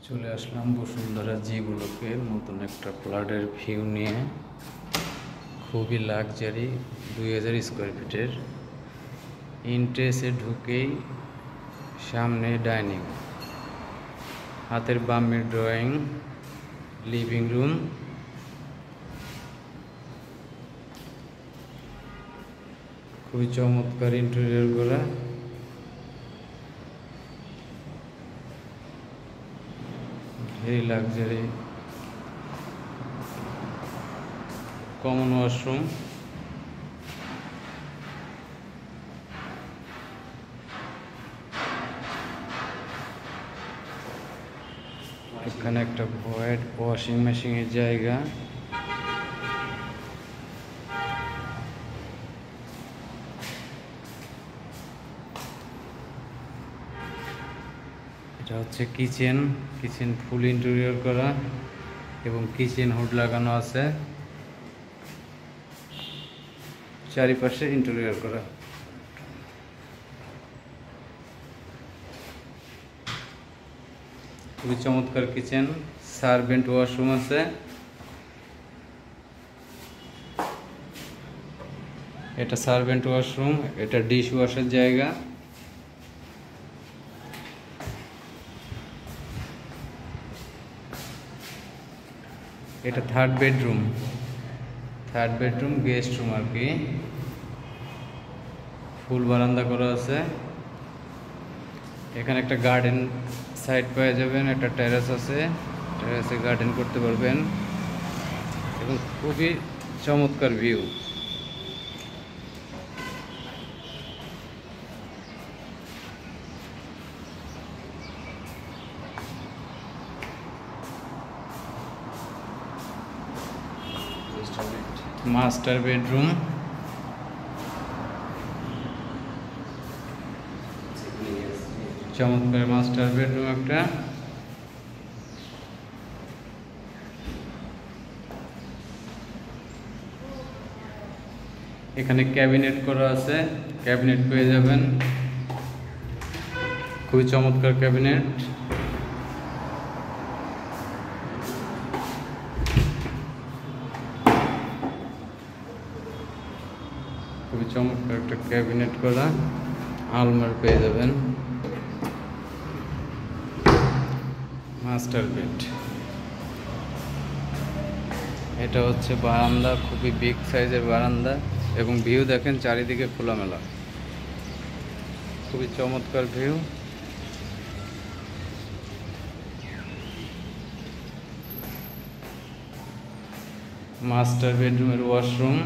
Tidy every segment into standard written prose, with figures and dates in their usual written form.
চলে আসলাম বসুন্ধরা জি ব্লকের নতুন একটা ফ্ল্যাটের ভিউ নিয়ে। খুবই লাক্সারি, 2000 স্কোয়ার ফিটের। এন্ট্রেন্সে ঢুকেই সামনে ডাইনিং, হাতের বামে ড্রয়িং, লিভিং রুম, খুবই চমৎকার ইন্টেরিয়র করা। Very luxury. কমন ওয়াশরুম, এখানে একটা ভয়েড ওয়াশিং মেশিনের জায়গা। এটা হচ্ছে কিচেন ফুল ইন্টেরিয়র করা এবং কিচেন হুড লাগানো আছে, চারিপাশে ইন্টেরিয়র করা। খুবই চমৎকার কিচেন। সার্ভেন্ট ওয়াশরুম আছে। এটা সার্ভেন্ট ওয়াশরুম, এটা ডিশ ওয়াশের জায়গা। এটা থার্ড বেডরুম গেস্ট রুম আর কি। ফুল বারান্দা করা আছে। এখানে একটা গার্ডেন সাইড পেয়ে যাবেন, একটা টেরাস আছে, টেরাসে গার্ডেন করতে পারবেন এবং খুবই চমৎকার ভিউ। মাস্টার বেডরুম, চমৎকার মাস্টার বেডরুম একটা। এখানে ক্যাবিনেট করা আছে, ক্যাবিনেট পেয়ে যাবেন, খুবই চমৎকার ক্যাবিনেট। খুবই চমৎকার একটা ক্যাবিনেট করা। আলমারি পেয়ে যাবেন। Master bed. এটা হচ্ছে বারান্দা, খুবই বিগ সাইজের বারান্দা এবং ভিউ দেখেন চারিদিকে খোলামেলা, খুবই চমৎকার ভিউ। মাস্টার বেডরুমের ওয়াশরুম,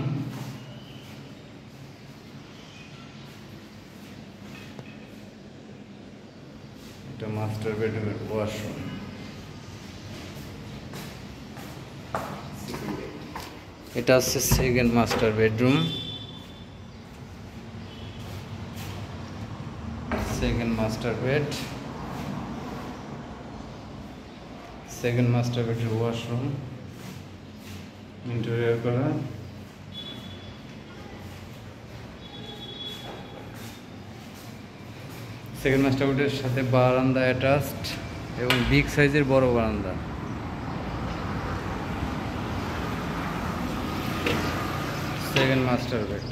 এটা মাস্টার বেডরুমের ওয়াশরুম। এটা হচ্ছে second master bedroom. Second master বেডের ওয়াশরুম ইন্টেরিয়র করা। সেকেন্ড মাস্টার বেডের সাথে বারান্দা অ্যাটাচড এবং বিগ সাইজের বড় বারান্দা। Second master bed.